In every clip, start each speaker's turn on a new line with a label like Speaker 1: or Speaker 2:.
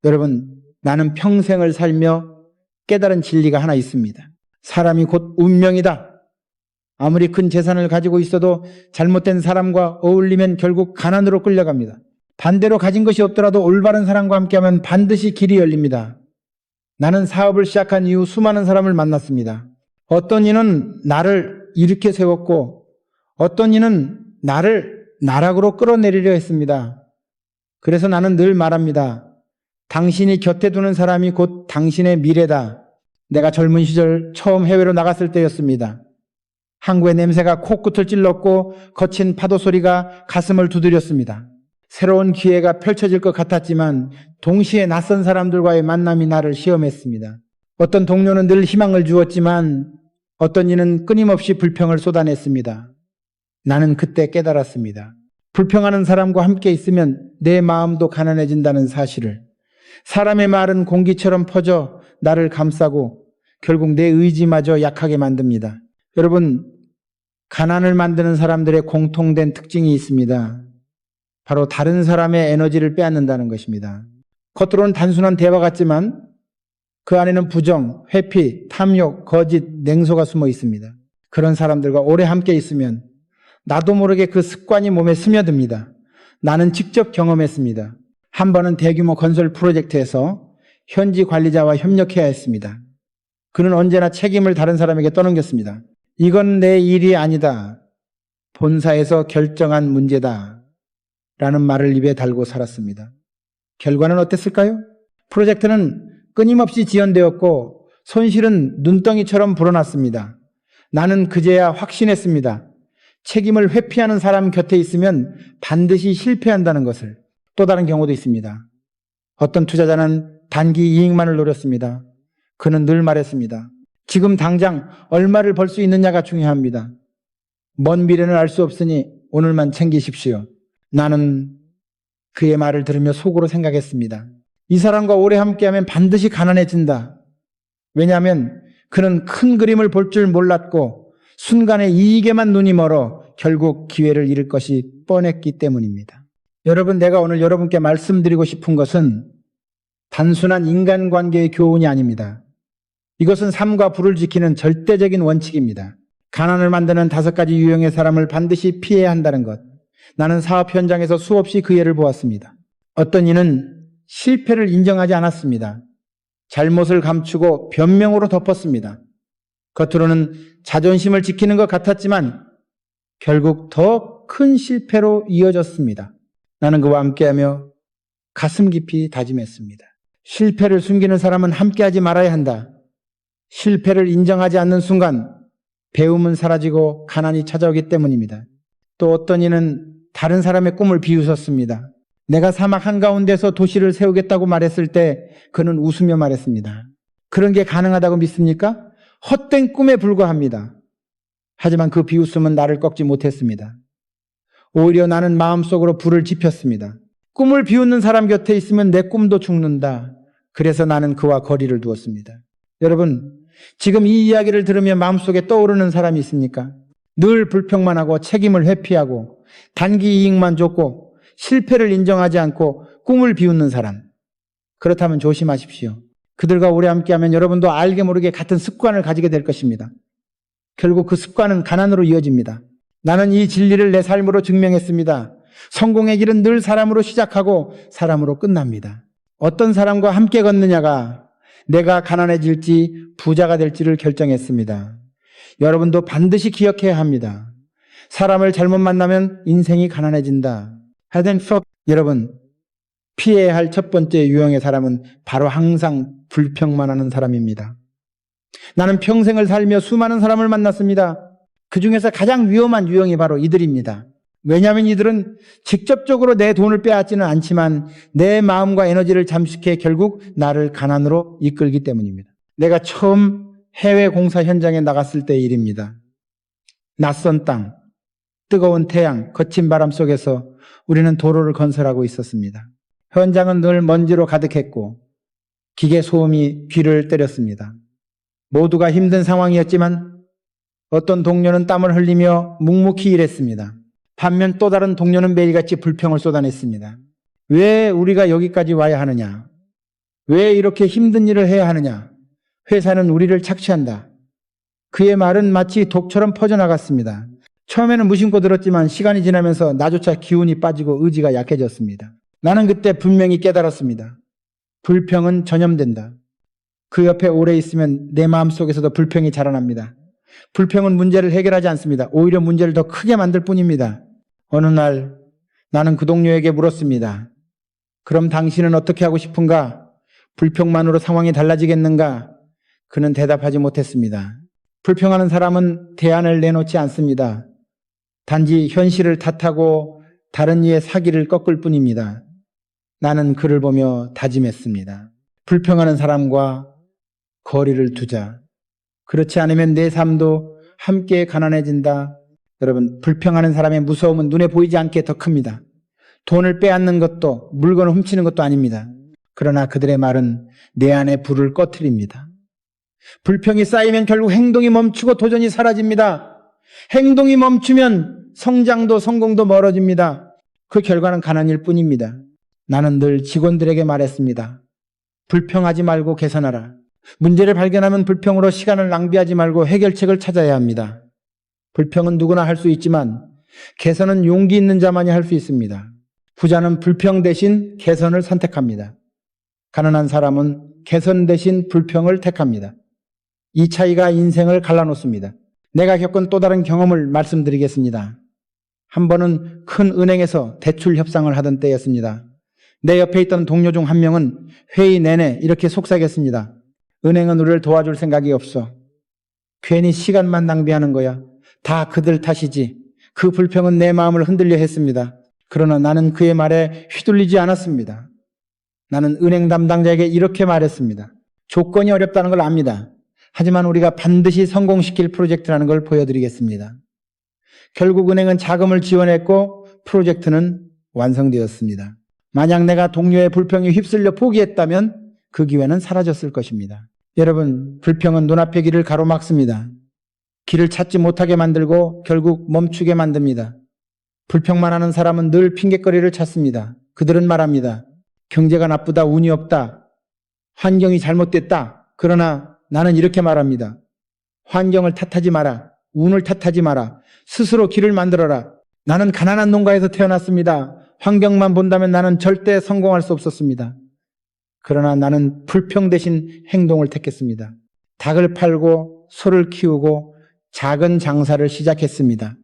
Speaker 1: 여러분, 나는 평생을 살며 깨달은 진리가 하나 있습니다. 사람이 곧 운명이다. 아무리 큰 재산을 가지고 있어도 잘못된 사람과 어울리면 결국 가난으로 끌려갑니다. 반대로 가진 것이 없더라도 올바른 사람과 함께하면 반드시 길이 열립니다. 나는 사업을 시작한 이후 수많은 사람을 만났습니다. 어떤 이는 나를 일으켜 세웠고 어떤 이는 나를 나락으로 끌어내리려 했습니다. 그래서 나는 늘 말합니다. 당신이 곁에 두는 사람이 곧 당신의 미래다. 내가 젊은 시절 처음 해외로 나갔을 때였습니다. 항구의 냄새가 코끝을 찔렀고 거친 파도 소리가 가슴을 두드렸습니다. 새로운 기회가 펼쳐질 것 같았지만 동시에 낯선 사람들과의 만남이 나를 시험했습니다. 어떤 동료는 늘 희망을 주었지만 어떤 이는 끊임없이 불평을 쏟아냈습니다. 나는 그때 깨달았습니다. 불평하는 사람과 함께 있으면 내 마음도 가난해진다는 사실을. 사람의 말은 공기처럼 퍼져 나를 감싸고 결국 내 의지마저 약하게 만듭니다. 여러분, 가난을 만드는 사람들의 공통된 특징이 있습니다. 바로 다른 사람의 에너지를 빼앗는다는 것입니다. 겉으로는 단순한 대화 같지만 그 안에는 부정, 회피, 탐욕, 거짓, 냉소가 숨어 있습니다. 그런 사람들과 오래 함께 있으면 나도 모르게 그 습관이 몸에 스며듭니다. 나는 직접 경험했습니다. 한 번은 대규모 건설 프로젝트에서 현지 관리자와 협력해야 했습니다. 그는 언제나 책임을 다른 사람에게 떠넘겼습니다. 이건 내 일이 아니다. 본사에서 결정한 문제다. 라는 말을 입에 달고 살았습니다. 결과는 어땠을까요? 프로젝트는 끊임없이 지연되었고 손실은 눈덩이처럼 불어났습니다. 나는 그제야 확신했습니다. 책임을 회피하는 사람 곁에 있으면 반드시 실패한다는 것을. 또 다른 경우도 있습니다. 어떤 투자자는 단기 이익만을 노렸습니다. 그는 늘 말했습니다. 지금 당장 얼마를 벌 수 있느냐가 중요합니다. 먼 미래는 알 수 없으니 오늘만 챙기십시오. 나는 그의 말을 들으며 속으로 생각했습니다. 이 사람과 오래 함께하면 반드시 가난해진다. 왜냐하면 그는 큰 그림을 볼 줄 몰랐고 순간의 이익에만 눈이 멀어 결국 기회를 잃을 것이 뻔했기 때문입니다. 여러분, 내가 오늘 여러분께 말씀드리고 싶은 것은 단순한 인간관계의 교훈이 아닙니다. 이것은 삶과 부를 지키는 절대적인 원칙입니다. 가난을 만드는 5가지 유형의 사람을 반드시 피해야 한다는 것. 나는 사업 현장에서 수없이 그 예를 보았습니다. 어떤 이는 실패를 인정하지 않았습니다. 잘못을 감추고 변명으로 덮었습니다. 겉으로는 자존심을 지키는 것 같았지만 결국 더 큰 실패로 이어졌습니다. 나는 그와 함께하며 가슴 깊이 다짐했습니다. 실패를 숨기는 사람은 함께하지 말아야 한다. 실패를 인정하지 않는 순간 배움은 사라지고 가난이 찾아오기 때문입니다. 또 어떤 이는 다른 사람의 꿈을 비웃었습니다. 내가 사막 한가운데서 도시를 세우겠다고 말했을 때 그는 웃으며 말했습니다. 그런 게 가능하다고 믿습니까? 헛된 꿈에 불과합니다. 하지만 그 비웃음은 나를 꺾지 못했습니다. 오히려 나는 마음속으로 불을 지폈습니다. 꿈을 비웃는 사람 곁에 있으면 내 꿈도 죽는다. 그래서 나는 그와 거리를 두었습니다. 여러분, 지금 이 이야기를 들으며 마음속에 떠오르는 사람이 있습니까? 늘 불평만 하고 책임을 회피하고 단기 이익만 쫓고 실패를 인정하지 않고 꿈을 비웃는 사람. 그렇다면 조심하십시오. 그들과 오래 함께하면 여러분도 알게 모르게 같은 습관을 가지게 될 것입니다. 결국 그 습관은 가난으로 이어집니다. 나는 이 진리를 내 삶으로 증명했습니다. 성공의 길은 늘 사람으로 시작하고 사람으로 끝납니다. 어떤 사람과 함께 걷느냐가 내가 가난해질지 부자가 될지를 결정했습니다. 여러분도 반드시 기억해야 합니다. 사람을 잘못 만나면 인생이 가난해진다. 여러분, 피해야 할 첫 번째 유형의 사람은 바로 항상 불평만 하는 사람입니다. 나는 평생을 살며 수많은 사람을 만났습니다. 그 중에서 가장 위험한 유형이 바로 이들입니다. 왜냐하면 이들은 직접적으로 내 돈을 빼앗지는 않지만 내 마음과 에너지를 잠식해 결국 나를 가난으로 이끌기 때문입니다. 내가 처음 해외 공사 현장에 나갔을 때의 일입니다. 낯선 땅, 뜨거운 태양, 거친 바람 속에서 우리는 도로를 건설하고 있었습니다. 현장은 늘 먼지로 가득했고 기계 소음이 귀를 때렸습니다. 모두가 힘든 상황이었지만 어떤 동료는 땀을 흘리며 묵묵히 일했습니다. 반면 또 다른 동료는 매일같이 불평을 쏟아냈습니다. 왜 우리가 여기까지 와야 하느냐? 왜 이렇게 힘든 일을 해야 하느냐? 회사는 우리를 착취한다. 그의 말은 마치 독처럼 퍼져나갔습니다. 처음에는 무심코 들었지만 시간이 지나면서 나조차 기운이 빠지고 의지가 약해졌습니다. 나는 그때 분명히 깨달았습니다. 불평은 전염된다. 그 옆에 오래 있으면 내 마음속에서도 불평이 자라납니다. 불평은 문제를 해결하지 않습니다. 오히려 문제를 더 크게 만들 뿐입니다. 어느 날 나는 그 동료에게 물었습니다. 그럼 당신은 어떻게 하고 싶은가? 불평만으로 상황이 달라지겠는가? 그는 대답하지 못했습니다. 불평하는 사람은 대안을 내놓지 않습니다. 단지 현실을 탓하고 다른 이의 사기를 꺾을 뿐입니다. 나는 그를 보며 다짐했습니다. 불평하는 사람과 거리를 두자. 그렇지 않으면 내 삶도 함께 가난해진다. 여러분, 불평하는 사람의 무서움은 눈에 보이지 않게 더 큽니다. 돈을 빼앗는 것도 물건을 훔치는 것도 아닙니다. 그러나 그들의 말은 내 안에 불을 꺼트립니다. 불평이 쌓이면 결국 행동이 멈추고 도전이 사라집니다. 행동이 멈추면 성장도 성공도 멀어집니다. 그 결과는 가난일 뿐입니다. 나는 늘 직원들에게 말했습니다. 불평하지 말고 개선하라. 문제를 발견하면 불평으로 시간을 낭비하지 말고 해결책을 찾아야 합니다. 불평은 누구나 할 수 있지만 개선은 용기 있는 자만이 할 수 있습니다. 부자는 불평 대신 개선을 선택합니다. 가난한 사람은 개선 대신 불평을 택합니다. 이 차이가 인생을 갈라놓습니다. 내가 겪은 또 다른 경험을 말씀드리겠습니다. 한 번은 큰 은행에서 대출 협상을 하던 때였습니다. 내 옆에 있던 동료 중 한 명은 회의 내내 이렇게 속삭였습니다. 은행은 우리를 도와줄 생각이 없어. 괜히 시간만 낭비하는 거야. 다 그들 탓이지. 그 불평은 내 마음을 흔들려 했습니다. 그러나 나는 그의 말에 휘둘리지 않았습니다. 나는 은행 담당자에게 이렇게 말했습니다. 조건이 어렵다는 걸 압니다. 하지만 우리가 반드시 성공시킬 프로젝트라는 걸 보여드리겠습니다. 결국 은행은 자금을 지원했고 프로젝트는 완성되었습니다. 만약 내가 동료의 불평에 휩쓸려 포기했다면 그 기회는 사라졌을 것입니다. 여러분, 불평은 눈앞의 길을 가로막습니다. 길을 찾지 못하게 만들고 결국 멈추게 만듭니다. 불평만 하는 사람은 늘 핑곗거리를 찾습니다. 그들은 말합니다. 경제가 나쁘다, 운이 없다, 환경이 잘못됐다. 그러나 나는 이렇게 말합니다. 환경을 탓하지 마라. 운을 탓하지 마라. 스스로 길을 만들어라. 나는 가난한 농가에서 태어났습니다. 환경만 본다면 나는 절대 성공할 수 없었습니다. 그러나 나는 불평 대신 행동을 택했습니다. 닭을 팔고 소를 키우고 작은 장사를 시작했습니다.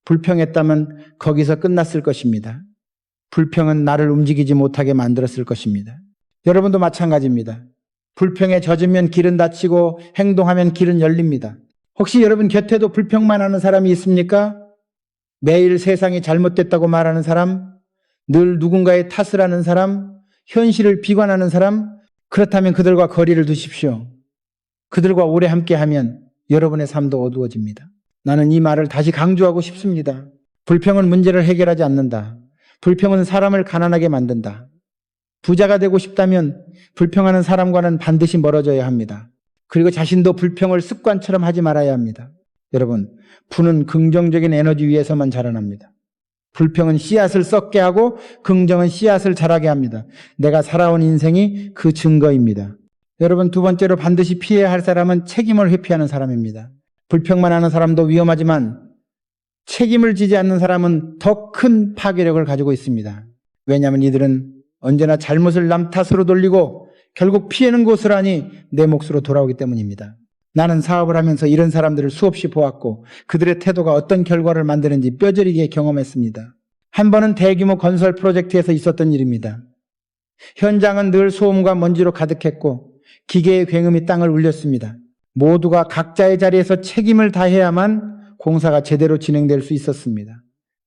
Speaker 1: 불평했다면 거기서 끝났을 것입니다. 불평은 나를 움직이지 못하게 만들었을 것입니다. 여러분도 마찬가지입니다. 불평에 젖으면 길은 닫히고 행동하면 길은 열립니다. 혹시 여러분 곁에도 불평만 하는 사람이 있습니까? 매일 세상이 잘못됐다고 말하는 사람, 늘 누군가의 탓을 하는 사람, 현실을 비관하는 사람, 그렇다면 그들과 거리를 두십시오. 그들과 오래 함께하면 여러분의 삶도 어두워집니다. 나는 이 말을 다시 강조하고 싶습니다. 불평은 문제를 해결하지 않는다. 불평은 사람을 가난하게 만든다. 부자가 되고 싶다면 불평하는 사람과는 반드시 멀어져야 합니다. 그리고 자신도 불평을 습관처럼 하지 말아야 합니다. 여러분, 부는 긍정적인 에너지 위에서만 자라납니다. 불평은 씨앗을 썩게 하고 긍정은 씨앗을 자라게 합니다. 내가 살아온 인생이 그 증거입니다. 여러분, 두 번째로 반드시 피해야 할 사람은 책임을 회피하는 사람입니다. 불평만 하는 사람도 위험하지만 책임을 지지 않는 사람은 더 큰 파괴력을 가지고 있습니다. 왜냐하면 이들은 언제나 잘못을 남 탓으로 돌리고 결국 피해는 고스란히 내 몫으로 돌아오기 때문입니다. 나는 사업을 하면서 이런 사람들을 수없이 보았고 그들의 태도가 어떤 결과를 만드는지 뼈저리게 경험했습니다. 한 번은 대규모 건설 프로젝트에서 있었던 일입니다. 현장은 늘 소음과 먼지로 가득했고 기계의 굉음이 땅을 울렸습니다. 모두가 각자의 자리에서 책임을 다해야만 공사가 제대로 진행될 수 있었습니다.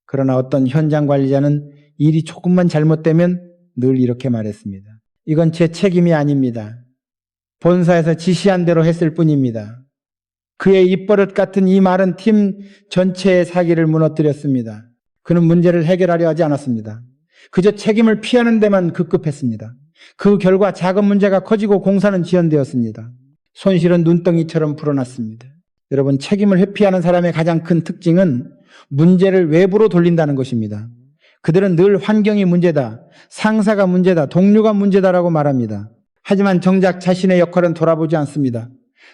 Speaker 1: 그러나 어떤 현장 관리자는 일이 조금만 잘못되면 늘 이렇게 말했습니다. 이건 제 책임이 아닙니다. 본사에서 지시한 대로 했을 뿐입니다. 그의 입버릇 같은 이 말은 팀 전체의 사기를 무너뜨렸습니다. 그는 문제를 해결하려 하지 않았습니다. 그저 책임을 피하는 데만 급급했습니다. 그 결과 작은 문제가 커지고 공사는 지연되었습니다. 손실은 눈덩이처럼 불어났습니다. 여러분, 책임을 회피하는 사람의 가장 큰 특징은 문제를 외부로 돌린다는 것입니다. 그들은 늘 환경이 문제다, 상사가 문제다, 동료가 문제다라고 말합니다. 하지만 정작 자신의 역할은 돌아보지 않습니다.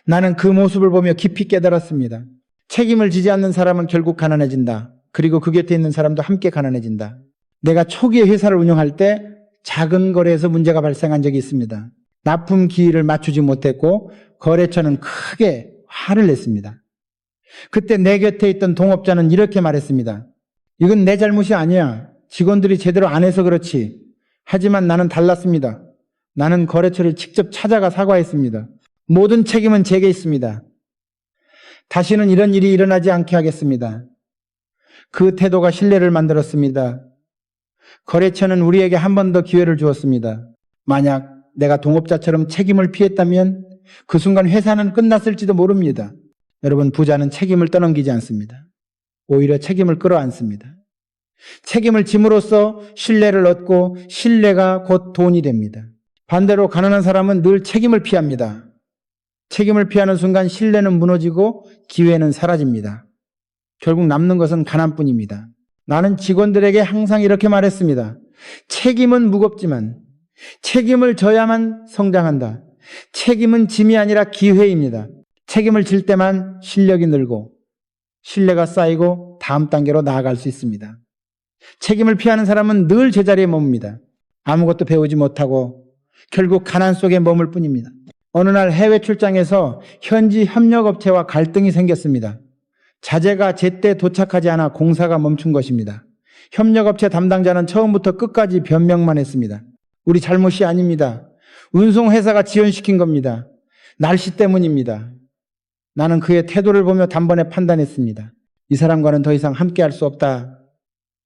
Speaker 1: 나는 그 모습을 보며 깊이 깨달았습니다. 책임을 지지 않는 사람은 결국 가난해진다. 그리고 그 곁에 있는 사람도 함께 가난해진다. 내가 초기에 회사를 운영할 때 작은 거래에서 문제가 발생한 적이 있습니다. 납품 기일을 맞추지 못했고 거래처는 크게 화를 냈습니다. 그때 내 곁에 있던 동업자는 이렇게 말했습니다. 이건 내 잘못이 아니야. 직원들이 제대로 안 해서 그렇지. 하지만 나는 달랐습니다. 나는 거래처를 직접 찾아가 사과했습니다. 모든 책임은 제게 있습니다. 다시는 이런 일이 일어나지 않게 하겠습니다. 그 태도가 신뢰를 만들었습니다. 거래처는 우리에게 한 번 더 기회를 주었습니다. 만약 내가 동업자처럼 책임을 피했다면 그 순간 회사는 끝났을지도 모릅니다. 여러분, 부자는 책임을 떠넘기지 않습니다. 오히려 책임을 끌어안습니다. 책임을 짐으로써 신뢰를 얻고 신뢰가 곧 돈이 됩니다. 반대로 가난한 사람은 늘 책임을 피합니다. 책임을 피하는 순간 신뢰는 무너지고 기회는 사라집니다. 결국 남는 것은 가난뿐입니다. 나는 직원들에게 항상 이렇게 말했습니다. 책임은 무겁지만 책임을 져야만 성장한다. 책임은 짐이 아니라 기회입니다. 책임을 질 때만 실력이 늘고 신뢰가 쌓이고 다음 단계로 나아갈 수 있습니다. 책임을 피하는 사람은 늘 제자리에 머뭅니다. 아무것도 배우지 못하고 결국 가난 속에 머물 뿐입니다. 어느 날 해외 출장에서 현지 협력업체와 갈등이 생겼습니다. 자재가 제때 도착하지 않아 공사가 멈춘 것입니다. 협력업체 담당자는 처음부터 끝까지 변명만 했습니다. 우리 잘못이 아닙니다. 운송회사가 지연시킨 겁니다. 날씨 때문입니다. 나는 그의 태도를 보며 단번에 판단했습니다. 이 사람과는 더 이상 함께할 수 없다.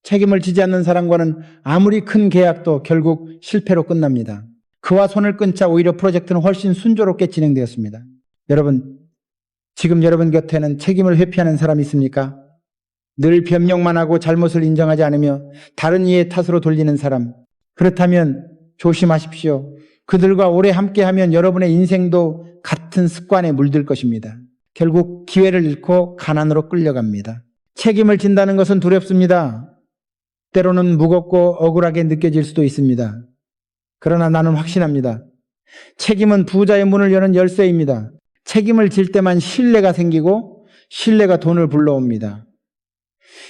Speaker 1: 책임을 지지 않는 사람과는 아무리 큰 계약도 결국 실패로 끝납니다. 그와 손을 끊자 오히려 프로젝트는 훨씬 순조롭게 진행되었습니다. 여러분, 지금 여러분 곁에는 책임을 회피하는 사람이 있습니까? 늘 변명만 하고 잘못을 인정하지 않으며 다른 이의 탓으로 돌리는 사람. 그렇다면 조심하십시오. 그들과 오래 함께하면 여러분의 인생도 같은 습관에 물들 것입니다. 결국 기회를 잃고 가난으로 끌려갑니다. 책임을 진다는 것은 두렵습니다. 때로는 무겁고 억울하게 느껴질 수도 있습니다. 그러나 나는 확신합니다. 책임은 부자의 문을 여는 열쇠입니다. 책임을 질 때만 신뢰가 생기고 신뢰가 돈을 불러옵니다.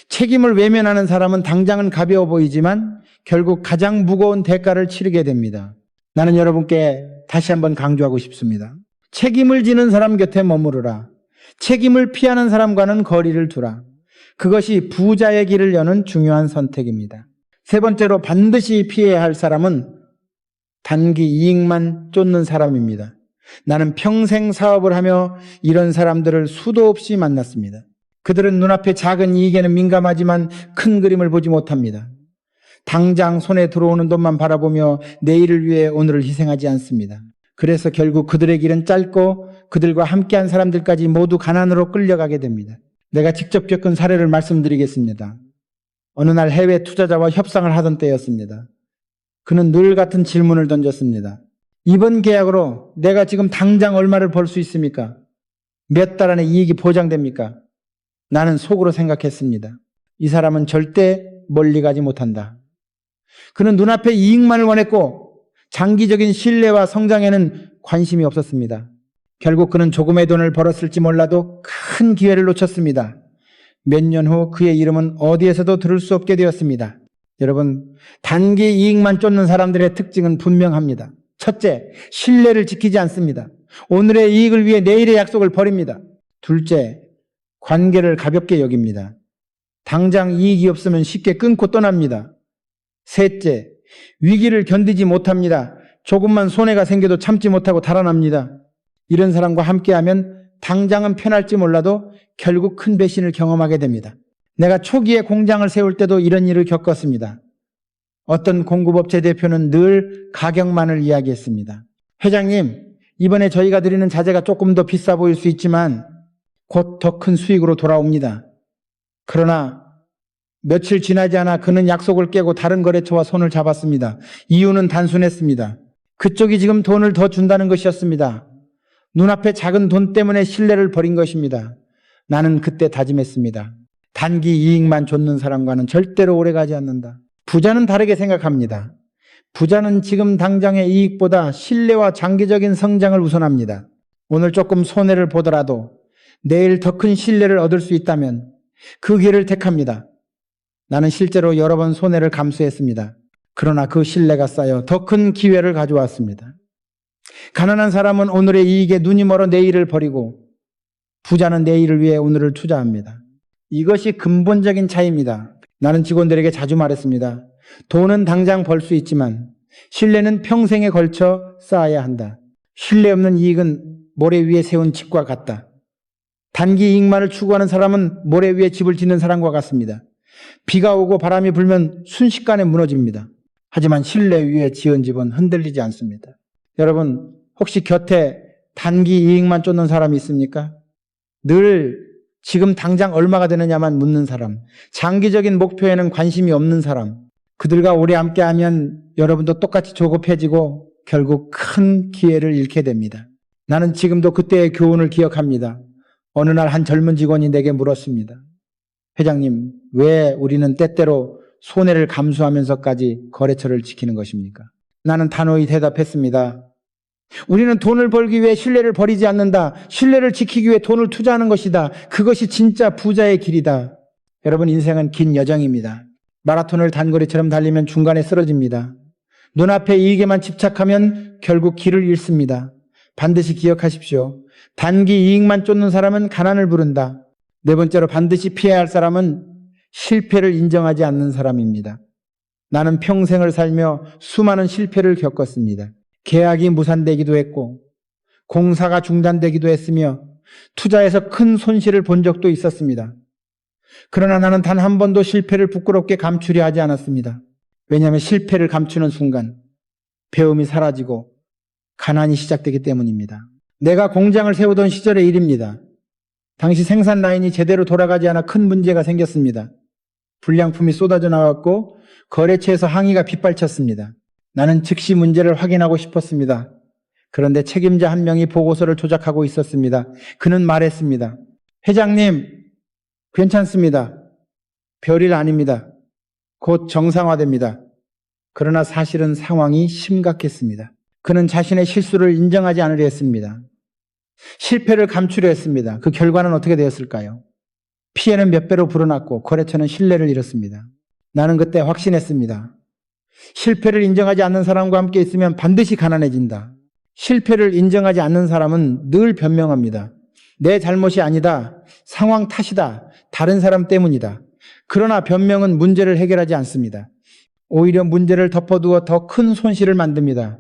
Speaker 1: 책임을 외면하는 사람은 당장은 가벼워 보이지만 결국 가장 무거운 대가를 치르게 됩니다. 나는 여러분께 다시 한번 강조하고 싶습니다. 책임을 지는 사람 곁에 머무르라. 책임을 피하는 사람과는 거리를 두라. 그것이 부자의 길을 여는 중요한 선택입니다. 세 번째로 반드시 피해야 할 사람은 단기 이익만 쫓는 사람입니다. 나는 평생 사업을 하며 이런 사람들을 수도 없이 만났습니다. 그들은 눈앞의 작은 이익에는 민감하지만 큰 그림을 보지 못합니다. 당장 손에 들어오는 돈만 바라보며 내일을 위해 오늘을 희생하지 않습니다. 그래서 결국 그들의 길은 짧고 그들과 함께한 사람들까지 모두 가난으로 끌려가게 됩니다. 내가 직접 겪은 사례를 말씀드리겠습니다. 어느 날 해외 투자자와 협상을 하던 때였습니다. 그는 늘 같은 질문을 던졌습니다. 이번 계약으로 내가 지금 당장 얼마를 벌 수 있습니까? 몇 달 안에 이익이 보장됩니까? 나는 속으로 생각했습니다. 이 사람은 절대 멀리 가지 못한다. 그는 눈앞의 이익만을 원했고 장기적인 신뢰와 성장에는 관심이 없었습니다. 결국 그는 조금의 돈을 벌었을지 몰라도 큰 기회를 놓쳤습니다. 몇 년 후 그의 이름은 어디에서도 들을 수 없게 되었습니다. 여러분, 단기 이익만 쫓는 사람들의 특징은 분명합니다. 첫째, 신뢰를 지키지 않습니다. 오늘의 이익을 위해 내일의 약속을 버립니다. 둘째, 관계를 가볍게 여깁니다. 당장 이익이 없으면 쉽게 끊고 떠납니다. 셋째, 위기를 견디지 못합니다. 조금만 손해가 생겨도 참지 못하고 달아납니다. 이런 사람과 함께하면 당장은 편할지 몰라도 결국 큰 배신을 경험하게 됩니다. 내가 초기에 공장을 세울 때도 이런 일을 겪었습니다. 어떤 공급업체 대표는 늘 가격만을 이야기했습니다. 회장님, 이번에 저희가 드리는 자재가 조금 더 비싸 보일 수 있지만 곧 더 큰 수익으로 돌아옵니다. 그러나 며칠 지나지 않아 그는 약속을 깨고 다른 거래처와 손을 잡았습니다. 이유는 단순했습니다. 그쪽이 지금 돈을 더 준다는 것이었습니다. 눈앞에 작은 돈 때문에 신뢰를 버린 것입니다. 나는 그때 다짐했습니다. 단기 이익만 쫓는 사람과는 절대로 오래가지 않는다. 부자는 다르게 생각합니다. 부자는 지금 당장의 이익보다 신뢰와 장기적인 성장을 우선합니다. 오늘 조금 손해를 보더라도 내일 더 큰 신뢰를 얻을 수 있다면 그 길을 택합니다. 나는 실제로 여러 번 손해를 감수했습니다. 그러나 그 신뢰가 쌓여 더 큰 기회를 가져왔습니다. 가난한 사람은 오늘의 이익에 눈이 멀어 내일을 버리고 부자는 내일을 위해 오늘을 투자합니다. 이것이 근본적인 차이입니다. 나는 직원들에게 자주 말했습니다. 돈은 당장 벌 수 있지만 신뢰는 평생에 걸쳐 쌓아야 한다. 신뢰 없는 이익은 모래 위에 세운 집과 같다. 단기 이익만을 추구하는 사람은 모래 위에 집을 짓는 사람과 같습니다. 비가 오고 바람이 불면 순식간에 무너집니다. 하지만 신뢰 위에 지은 집은 흔들리지 않습니다. 여러분, 혹시 곁에 단기 이익만 쫓는 사람이 있습니까? 늘 지금 당장 얼마가 되느냐만 묻는 사람, 장기적인 목표에는 관심이 없는 사람, 그들과 오래 함께하면 여러분도 똑같이 조급해지고 결국 큰 기회를 잃게 됩니다. 나는 지금도 그때의 교훈을 기억합니다. 어느 날 한 젊은 직원이 내게 물었습니다. 회장님, 왜 우리는 때때로 손해를 감수하면서까지 거래처를 지키는 것입니까? 나는 단호히 대답했습니다. 우리는 돈을 벌기 위해 신뢰를 버리지 않는다. 신뢰를 지키기 위해 돈을 투자하는 것이다. 그것이 진짜 부자의 길이다. 여러분, 인생은 긴 여정입니다. 마라톤을 단거리처럼 달리면 중간에 쓰러집니다. 눈앞의 이익에만 집착하면 결국 길을 잃습니다. 반드시 기억하십시오. 단기 이익만 쫓는 사람은 가난을 부른다. 네 번째로 반드시 피해야 할 사람은 실패를 인정하지 않는 사람입니다. 나는 평생을 살며 수많은 실패를 겪었습니다. 계약이 무산되기도 했고 공사가 중단되기도 했으며 투자에서 큰 손실을 본 적도 있었습니다. 그러나 나는 단 한 번도 실패를 부끄럽게 감추려 하지 않았습니다. 왜냐하면 실패를 감추는 순간 배움이 사라지고 가난이 시작되기 때문입니다. 내가 공장을 세우던 시절의 일입니다. 당시 생산 라인이 제대로 돌아가지 않아 큰 문제가 생겼습니다. 불량품이 쏟아져 나왔고 거래처에서 항의가 빗발쳤습니다. 나는 즉시 문제를 확인하고 싶었습니다. 그런데 책임자 한 명이 보고서를 조작하고 있었습니다. 그는 말했습니다. 회장님, 괜찮습니다. 별일 아닙니다. 곧 정상화됩니다. 그러나 사실은 상황이 심각했습니다. 그는 자신의 실수를 인정하지 않으려 했습니다. 실패를 감추려 했습니다. 그 결과는 어떻게 되었을까요? 피해는 몇 배로 불어났고 거래처는 신뢰를 잃었습니다. 나는 그때 확신했습니다. 실패를 인정하지 않는 사람과 함께 있으면 반드시 가난해진다. 실패를 인정하지 않는 사람은 늘 변명합니다. 내 잘못이 아니다. 상황 탓이다. 다른 사람 때문이다. 그러나 변명은 문제를 해결하지 않습니다. 오히려 문제를 덮어두어 더 큰 손실을 만듭니다.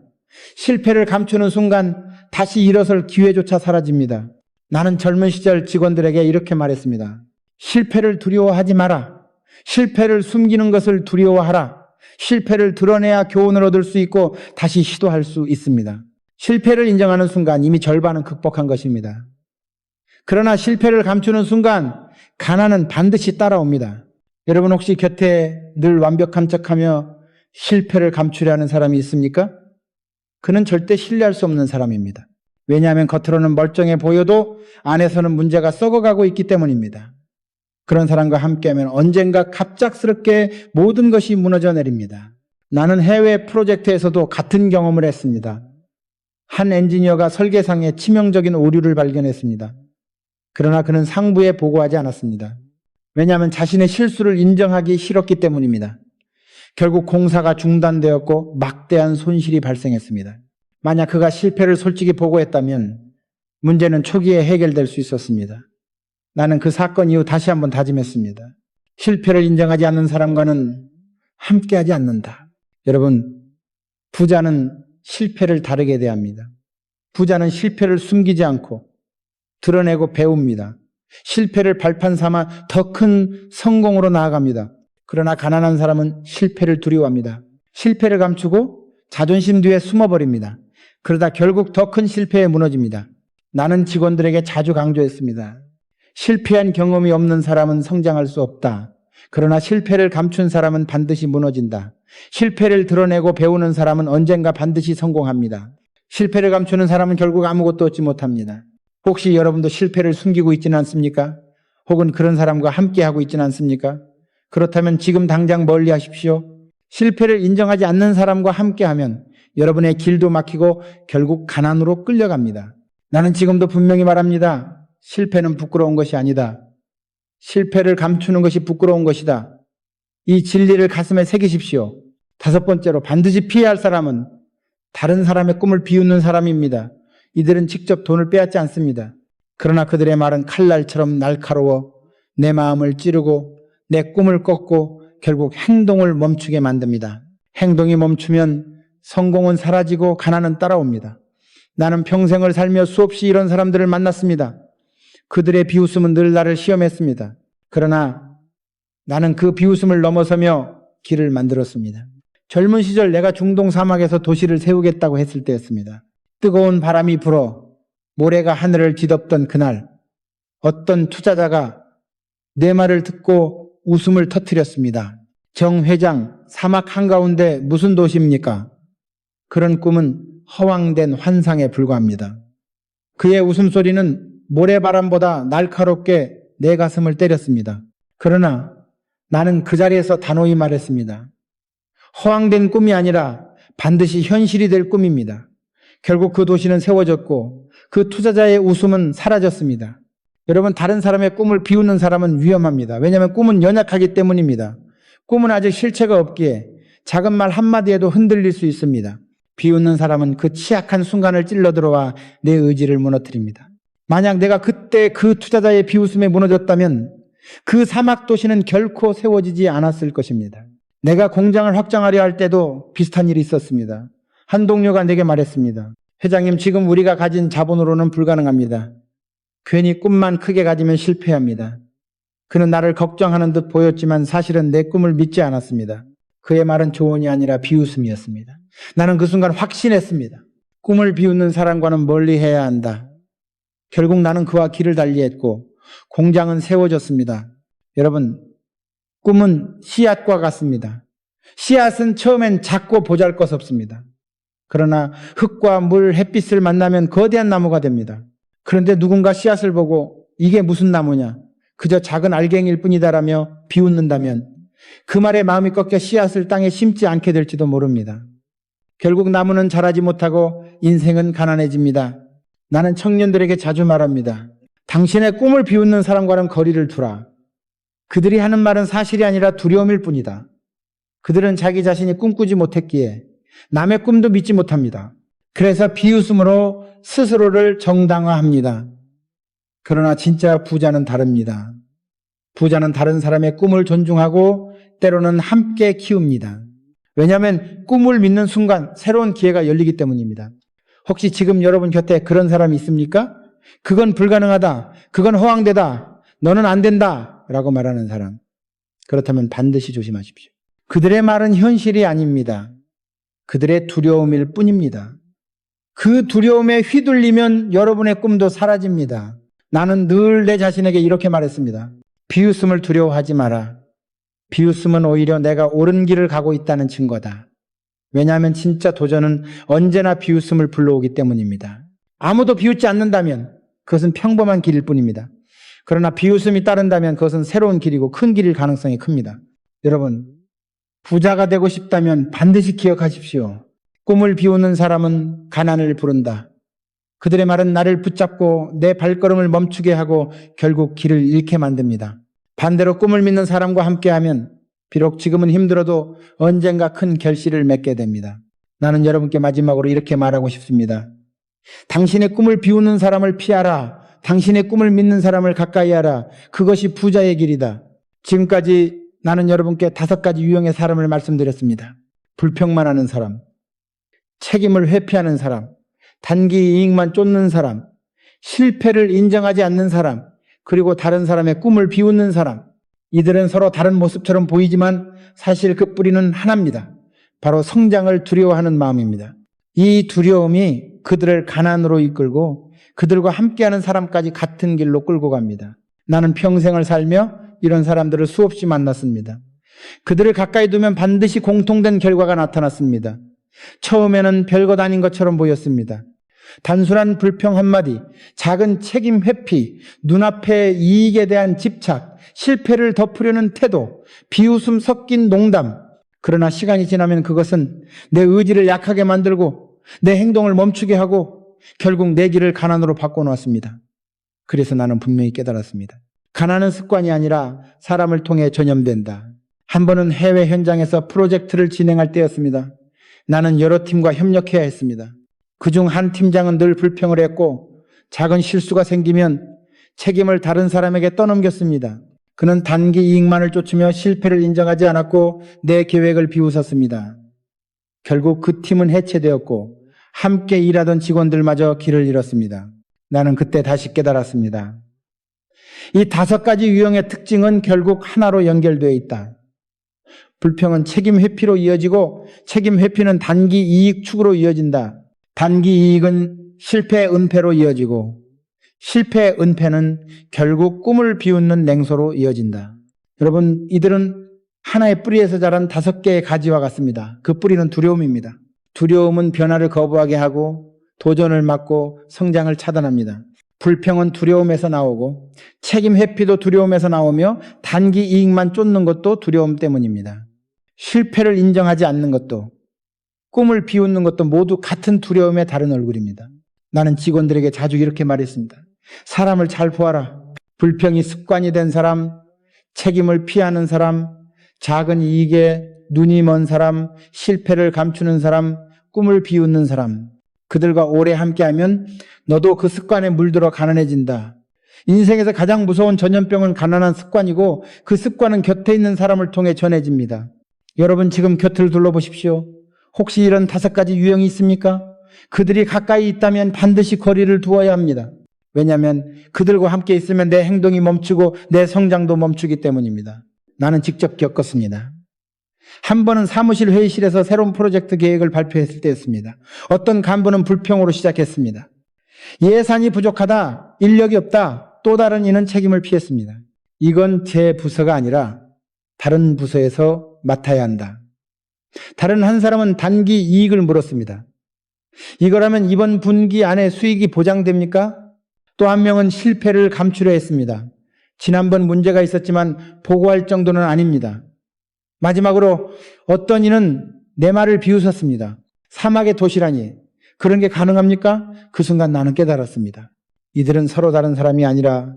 Speaker 1: 실패를 감추는 순간 다시 일어설 기회조차 사라집니다. 나는 젊은 시절 직원들에게 이렇게 말했습니다. 실패를 두려워하지 마라. 실패를 숨기는 것을 두려워하라. 실패를 드러내야 교훈을 얻을 수 있고 다시 시도할 수 있습니다. 실패를 인정하는 순간 이미 절반은 극복한 것입니다. 그러나 실패를 감추는 순간 가난은 반드시 따라옵니다. 여러분 혹시 곁에 늘 완벽한 척하며 실패를 감추려 하는 사람이 있습니까? 그는 절대 신뢰할 수 없는 사람입니다. 왜냐하면 겉으로는 멀쩡해 보여도 안에서는 문제가 썩어가고 있기 때문입니다. 그런 사람과 함께하면 언젠가 갑작스럽게 모든 것이 무너져 내립니다. 나는 해외 프로젝트에서도 같은 경험을 했습니다. 한 엔지니어가 설계상에 치명적인 오류를 발견했습니다. 그러나 그는 상부에 보고하지 않았습니다. 왜냐하면 자신의 실수를 인정하기 싫었기 때문입니다. 결국 공사가 중단되었고 막대한 손실이 발생했습니다. 만약 그가 실패를 솔직히 보고했다면 문제는 초기에 해결될 수 있었습니다. 나는 그 사건 이후 다시 한번 다짐했습니다. 실패를 인정하지 않는 사람과는 함께하지 않는다. 여러분, 부자는 실패를 다르게 대합니다. 부자는 실패를 숨기지 않고 드러내고 배웁니다. 실패를 발판 삼아 더 큰 성공으로 나아갑니다. 그러나 가난한 사람은 실패를 두려워합니다. 실패를 감추고 자존심 뒤에 숨어버립니다. 그러다 결국 더 큰 실패에 무너집니다. 나는 직원들에게 자주 강조했습니다. 실패한 경험이 없는 사람은 성장할 수 없다. 그러나 실패를 감춘 사람은 반드시 무너진다. 실패를 드러내고 배우는 사람은 언젠가 반드시 성공합니다. 실패를 감추는 사람은 결국 아무것도 얻지 못합니다. 혹시 여러분도 실패를 숨기고 있지는 않습니까? 혹은 그런 사람과 함께하고 있지는 않습니까? 그렇다면 지금 당장 멀리 하십시오. 실패를 인정하지 않는 사람과 함께하면 여러분의 길도 막히고 결국 가난으로 끌려갑니다. 나는 지금도 분명히 말합니다. 실패는 부끄러운 것이 아니다. 실패를 감추는 것이 부끄러운 것이다. 이 진리를 가슴에 새기십시오. 5번째로 반드시 피해야 할 사람은 다른 사람의 꿈을 비웃는 사람입니다. 이들은 직접 돈을 빼앗지 않습니다. 그러나 그들의 말은 칼날처럼 날카로워 내 마음을 찌르고 내 꿈을 꺾고 결국 행동을 멈추게 만듭니다. 행동이 멈추면 성공은 사라지고 가난은 따라옵니다. 나는 평생을 살며 수없이 이런 사람들을 만났습니다. 그들의 비웃음은 늘 나를 시험했습니다. 그러나 나는 그 비웃음을 넘어서며 길을 만들었습니다. 젊은 시절 내가 중동 사막에서 도시를 세우겠다고 했을 때였습니다. 뜨거운 바람이 불어 모래가 하늘을 뒤덮던 그날 어떤 투자자가 내 말을 듣고 웃음을 터뜨렸습니다. 정 회장, 사막 한가운데 무슨 도시입니까? 그런 꿈은 허황된 환상에 불과합니다. 그의 웃음소리는 모래바람보다 날카롭게 내 가슴을 때렸습니다. 그러나 나는 그 자리에서 단호히 말했습니다. 허황된 꿈이 아니라 반드시 현실이 될 꿈입니다. 결국 그 도시는 세워졌고 그 투자자의 웃음은 사라졌습니다. 여러분, 다른 사람의 꿈을 비웃는 사람은 위험합니다. 왜냐하면 꿈은 연약하기 때문입니다. 꿈은 아직 실체가 없기에 작은 말 한마디에도 흔들릴 수 있습니다. 비웃는 사람은 그 취약한 순간을 찔러 들어와 내 의지를 무너뜨립니다. 만약 내가 그때 그 투자자의 비웃음에 무너졌다면 그 사막 도시는 결코 세워지지 않았을 것입니다. 내가 공장을 확장하려 할 때도 비슷한 일이 있었습니다. 한 동료가 내게 말했습니다. 회장님, 지금 우리가 가진 자본으로는 불가능합니다. 괜히 꿈만 크게 가지면 실패합니다. 그는 나를 걱정하는 듯 보였지만 사실은 내 꿈을 믿지 않았습니다. 그의 말은 조언이 아니라 비웃음이었습니다. 나는 그 순간 확신했습니다. 꿈을 비웃는 사람과는 멀리 해야 한다. 결국 나는 그와 길을 달리했고 공장은 세워졌습니다. 여러분, 꿈은 씨앗과 같습니다. 씨앗은 처음엔 작고 보잘것없습니다. 그러나 흙과 물, 햇빛을 만나면 거대한 나무가 됩니다. 그런데 누군가 씨앗을 보고 이게 무슨 나무냐? 그저 작은 알갱이일 뿐이다라며 비웃는다면 그 말에 마음이 꺾여 씨앗을 땅에 심지 않게 될지도 모릅니다. 결국 나무는 자라지 못하고 인생은 가난해집니다. 나는 청년들에게 자주 말합니다. 당신의 꿈을 비웃는 사람과는 거리를 두라. 그들이 하는 말은 사실이 아니라 두려움일 뿐이다. 그들은 자기 자신이 꿈꾸지 못했기에 남의 꿈도 믿지 못합니다. 그래서 비웃음으로 스스로를 정당화합니다. 그러나 진짜 부자는 다릅니다. 부자는 다른 사람의 꿈을 존중하고 때로는 함께 키웁니다. 왜냐하면 꿈을 믿는 순간 새로운 기회가 열리기 때문입니다. 혹시 지금 여러분 곁에 그런 사람이 있습니까? 그건 불가능하다. 그건 허황되다. 너는 안 된다. 라고 말하는 사람. 그렇다면 반드시 조심하십시오. 그들의 말은 현실이 아닙니다. 그들의 두려움일 뿐입니다. 그 두려움에 휘둘리면 여러분의 꿈도 사라집니다. 나는 늘 내 자신에게 이렇게 말했습니다. 비웃음을 두려워하지 마라. 비웃음은 오히려 내가 옳은 길을 가고 있다는 증거다. 왜냐하면 진짜 도전은 언제나 비웃음을 불러오기 때문입니다. 아무도 비웃지 않는다면 그것은 평범한 길일 뿐입니다. 그러나 비웃음이 따른다면 그것은 새로운 길이고 큰 길일 가능성이 큽니다. 여러분, 부자가 되고 싶다면 반드시 기억하십시오. 꿈을 비웃는 사람은 가난을 부른다. 그들의 말은 나를 붙잡고 내 발걸음을 멈추게 하고 결국 길을 잃게 만듭니다. 반대로 꿈을 믿는 사람과 함께하면 비록 지금은 힘들어도 언젠가 큰 결실을 맺게 됩니다. 나는 여러분께 마지막으로 이렇게 말하고 싶습니다. 당신의 꿈을 비웃는 사람을 피하라. 당신의 꿈을 믿는 사람을 가까이 하라. 그것이 부자의 길이다. 지금까지 나는 여러분께 5가지 유형의 사람을 말씀드렸습니다. 불평만 하는 사람, 책임을 회피하는 사람, 단기 이익만 쫓는 사람, 실패를 인정하지 않는 사람, 그리고 다른 사람의 꿈을 비웃는 사람. 이들은 서로 다른 모습처럼 보이지만 사실 그 뿌리는 하나입니다. 바로 성장을 두려워하는 마음입니다. 이 두려움이 그들을 가난으로 이끌고 그들과 함께하는 사람까지 같은 길로 끌고 갑니다. 나는 평생을 살며 이런 사람들을 수없이 만났습니다. 그들을 가까이 두면 반드시 공통된 결과가 나타났습니다. 처음에는 별것 아닌 것처럼 보였습니다. 단순한 불평 한마디, 작은 책임 회피, 눈앞의 이익에 대한 집착, 실패를 덮으려는 태도, 비웃음 섞인 농담, 그러나 시간이 지나면 그것은 내 의지를 약하게 만들고 내 행동을 멈추게 하고 결국 내 길을 가난으로 바꿔놓았습니다. 그래서 나는 분명히 깨달았습니다. 가난은 습관이 아니라 사람을 통해 전염된다. 한 번은 해외 현장에서 프로젝트를 진행할 때였습니다. 나는 여러 팀과 협력해야 했습니다. 그중 한 팀장은 늘 불평을 했고 작은 실수가 생기면 책임을 다른 사람에게 떠넘겼습니다. 그는 단기 이익만을 쫓으며 실패를 인정하지 않았고 내 계획을 비웃었습니다. 결국 그 팀은 해체되었고 함께 일하던 직원들마저 길을 잃었습니다. 나는 그때 다시 깨달았습니다. 이 5가지 유형의 특징은 결국 하나로 연결되어 있다. 불평은 책임 회피로 이어지고 책임 회피는 단기 이익 추구로 이어진다. 단기 이익은 실패 은폐로 이어지고 실패 은폐는 결국 꿈을 비웃는 냉소로 이어진다. 여러분, 이들은 하나의 뿌리에서 자란 5개의 가지와 같습니다. 그 뿌리는 두려움입니다. 두려움은 변화를 거부하게 하고 도전을 막고 성장을 차단합니다. 불평은 두려움에서 나오고 책임 회피도 두려움에서 나오며 단기 이익만 쫓는 것도 두려움 때문입니다. 실패를 인정하지 않는 것도 꿈을 비웃는 것도 모두 같은 두려움의 다른 얼굴입니다. 나는 직원들에게 자주 이렇게 말했습니다. 사람을 잘 보아라. 불평이 습관이 된 사람, 책임을 피하는 사람, 작은 이익에 눈이 먼 사람, 실패를 감추는 사람, 꿈을 비웃는 사람, 그들과 오래 함께하면 너도 그 습관에 물들어 가난해진다. 인생에서 가장 무서운 전염병은 가난한 습관이고 그 습관은 곁에 있는 사람을 통해 전해집니다. 여러분 지금 곁을 둘러보십시오. 혹시 이런 5가지 유형이 있습니까? 그들이 가까이 있다면 반드시 거리를 두어야 합니다. 왜냐하면 그들과 함께 있으면 내 행동이 멈추고 내 성장도 멈추기 때문입니다. 나는 직접 겪었습니다. 한 번은 사무실 회의실에서 새로운 프로젝트 계획을 발표했을 때였습니다. 어떤 간부는 불평으로 시작했습니다. 예산이 부족하다, 인력이 없다, 또 다른 이는 책임을 피했습니다. 이건 제 부서가 아니라 다른 부서에서 맡아야 한다. 다른 한 사람은 단기 이익을 물었습니다. 이거라면 이번 분기 안에 수익이 보장됩니까? 또 한 명은 실패를 감추려 했습니다. 지난번 문제가 있었지만 보고할 정도는 아닙니다. 마지막으로 어떤 이는 내 말을 비웃었습니다. 사막의 도시라니 그런 게 가능합니까? 그 순간 나는 깨달았습니다. 이들은 서로 다른 사람이 아니라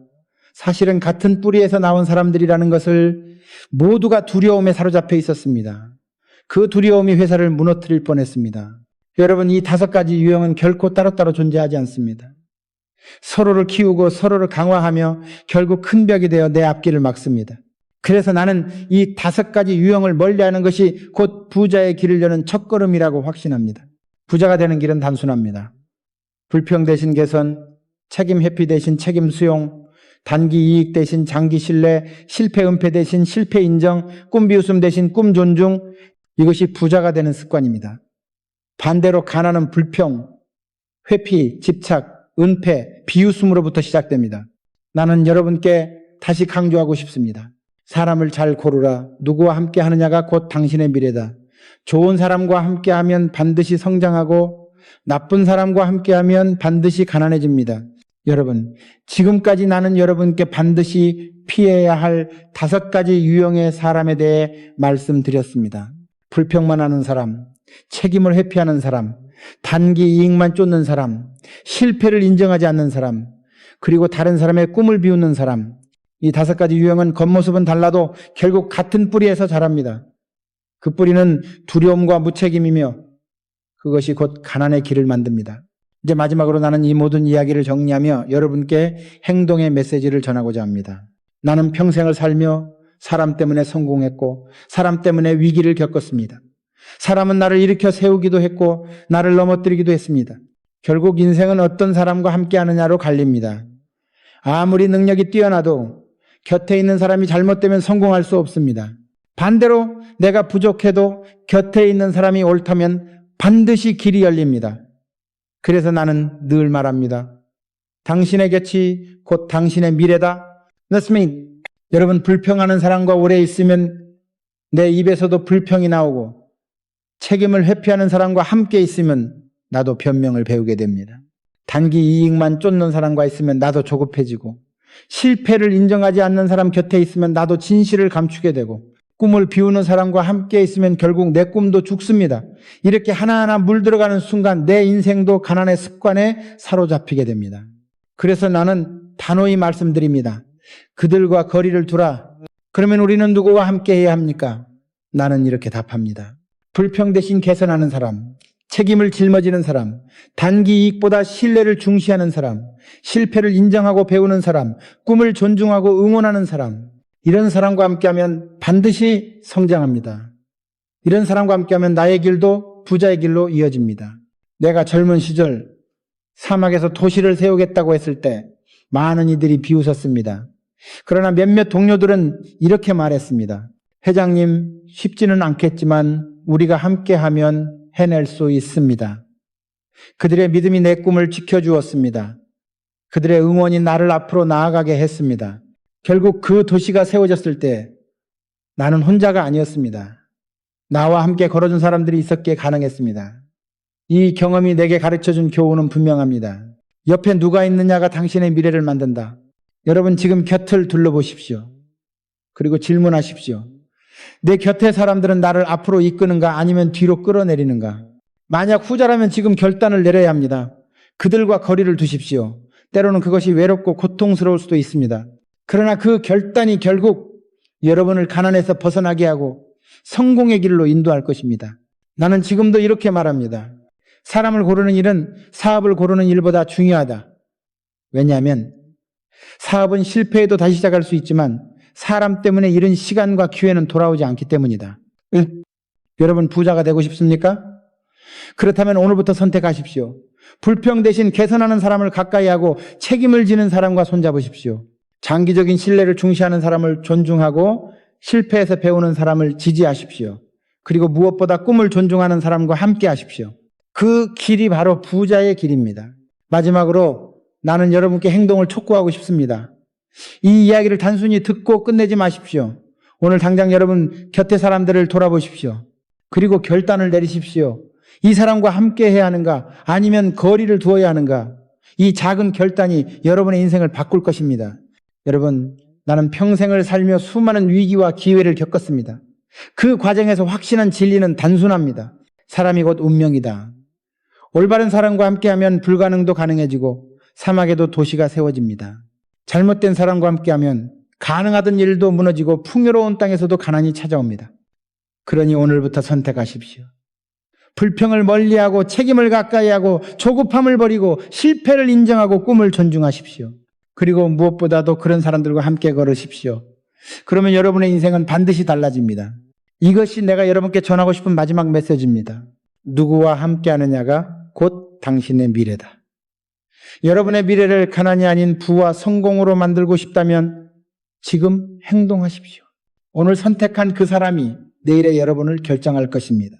Speaker 1: 사실은 같은 뿌리에서 나온 사람들이라는 것을 모두가 두려움에 사로잡혀 있었습니다. 그 두려움이 회사를 무너뜨릴 뻔했습니다. 여러분, 이 5가지 유형은 결코 따로따로 존재하지 않습니다. 서로를 키우고 서로를 강화하며 결국 큰 벽이 되어 내 앞길을 막습니다. 그래서 나는 이 5가지 유형을 멀리하는 것이 곧 부자의 길을 여는 첫걸음이라고 확신합니다. 부자가 되는 길은 단순합니다. 불평 대신 개선, 책임 회피 대신 책임 수용, 단기 이익 대신 장기 신뢰, 실패 은폐 대신 실패 인정, 꿈 비웃음 대신 꿈 존중, 이것이 부자가 되는 습관입니다. 반대로 가난은 불평, 회피, 집착, 은폐, 비웃음으로부터 시작됩니다. 나는 여러분께 다시 강조하고 싶습니다. 사람을 잘 고르라. 누구와 함께 하느냐가 곧 당신의 미래다. 좋은 사람과 함께하면 반드시 성장하고 나쁜 사람과 함께하면 반드시 가난해집니다. 여러분, 지금까지 나는 여러분께 반드시 피해야 할 5가지 유형의 사람에 대해 말씀드렸습니다. 불평만 하는 사람, 책임을 회피하는 사람, 단기 이익만 쫓는 사람, 실패를 인정하지 않는 사람, 그리고 다른 사람의 꿈을 비웃는 사람. 이 5가지 유형은 겉모습은 달라도 결국 같은 뿌리에서 자랍니다. 그 뿌리는 두려움과 무책임이며 그것이 곧 가난의 길을 만듭니다. 이제 마지막으로 나는 이 모든 이야기를 정리하며 여러분께 행동의 메시지를 전하고자 합니다. 나는 평생을 살며 사람 때문에 성공했고 사람 때문에 위기를 겪었습니다. 사람은 나를 일으켜 세우기도 했고 나를 넘어뜨리기도 했습니다. 결국 인생은 어떤 사람과 함께 하느냐로 갈립니다. 아무리 능력이 뛰어나도 곁에 있는 사람이 잘못되면 성공할 수 없습니다. 반대로 내가 부족해도 곁에 있는 사람이 옳다면 반드시 길이 열립니다. 그래서 나는 늘 말합니다. 당신의 곁이 곧 당신의 미래다. That's me. 여러분, 불평하는 사람과 오래 있으면 내 입에서도 불평이 나오고 책임을 회피하는 사람과 함께 있으면 나도 변명을 배우게 됩니다. 단기 이익만 쫓는 사람과 있으면 나도 조급해지고 실패를 인정하지 않는 사람 곁에 있으면 나도 진실을 감추게 되고 꿈을 비우는 사람과 함께 있으면 결국 내 꿈도 죽습니다. 이렇게 하나하나 물들어가는 순간 내 인생도 가난의 습관에 사로잡히게 됩니다. 그래서 나는 단호히 말씀드립니다. 그들과 거리를 두라. 그러면 우리는 누구와 함께 해야 합니까? 나는 이렇게 답합니다. 불평 대신 개선하는 사람, 책임을 짊어지는 사람, 단기 이익보다 신뢰를 중시하는 사람, 실패를 인정하고 배우는 사람, 꿈을 존중하고 응원하는 사람, 이런 사람과 함께하면 반드시 성장합니다. 이런 사람과 함께하면 나의 길도 부자의 길로 이어집니다. 내가 젊은 시절 사막에서 도시를 세우겠다고 했을 때 많은 이들이 비웃었습니다. 그러나 몇몇 동료들은 이렇게 말했습니다. 회장님, 쉽지는 않겠지만 우리가 함께하면 해낼 수 있습니다. 그들의 믿음이 내 꿈을 지켜주었습니다. 그들의 응원이 나를 앞으로 나아가게 했습니다. 결국 그 도시가 세워졌을 때 나는 혼자가 아니었습니다. 나와 함께 걸어준 사람들이 있었기에 가능했습니다. 이 경험이 내게 가르쳐준 교훈은 분명합니다. 옆에 누가 있느냐가 당신의 미래를 만든다. 여러분 지금 곁을 둘러보십시오. 그리고 질문하십시오. 내 곁의 사람들은 나를 앞으로 이끄는가 아니면 뒤로 끌어내리는가? 만약 후자라면 지금 결단을 내려야 합니다. 그들과 거리를 두십시오. 때로는 그것이 외롭고 고통스러울 수도 있습니다. 그러나 그 결단이 결국 여러분을 가난에서 벗어나게 하고 성공의 길로 인도할 것입니다. 나는 지금도 이렇게 말합니다. 사람을 고르는 일은 사업을 고르는 일보다 중요하다. 왜냐하면 사업은 실패해도 다시 시작할 수 있지만 사람 때문에 잃은 시간과 기회는 돌아오지 않기 때문이다. 여러분 부자가 되고 싶습니까? 그렇다면 오늘부터 선택하십시오. 불평 대신 개선하는 사람을 가까이 하고 책임을 지는 사람과 손잡으십시오. 장기적인 신뢰를 중시하는 사람을 존중하고 실패에서 배우는 사람을 지지하십시오. 그리고 무엇보다 꿈을 존중하는 사람과 함께 하십시오. 그 길이 바로 부자의 길입니다. 마지막으로 나는 여러분께 행동을 촉구하고 싶습니다. 이 이야기를 단순히 듣고 끝내지 마십시오. 오늘 당장 여러분 곁에 사람들을 돌아보십시오. 그리고 결단을 내리십시오. 이 사람과 함께 해야 하는가 아니면 거리를 두어야 하는가. 이 작은 결단이 여러분의 인생을 바꿀 것입니다. 여러분, 나는 평생을 살며 수많은 위기와 기회를 겪었습니다. 그 과정에서 확신한 진리는 단순합니다. 사람이 곧 운명이다. 올바른 사람과 함께하면 불가능도 가능해지고 사막에도 도시가 세워집니다. 잘못된 사람과 함께하면 가능하던 일도 무너지고 풍요로운 땅에서도 가난이 찾아옵니다. 그러니 오늘부터 선택하십시오. 불평을 멀리하고 책임을 가까이하고 조급함을 버리고 실패를 인정하고 꿈을 존중하십시오. 그리고 무엇보다도 그런 사람들과 함께 걸으십시오. 그러면 여러분의 인생은 반드시 달라집니다. 이것이 내가 여러분께 전하고 싶은 마지막 메시지입니다. 누구와 함께 하느냐가 곧 당신의 미래다. 여러분의 미래를 가난이 아닌 부와 성공으로 만들고 싶다면 지금 행동하십시오. 오늘 선택한 그 사람이 내일의 여러분을 결정할 것입니다.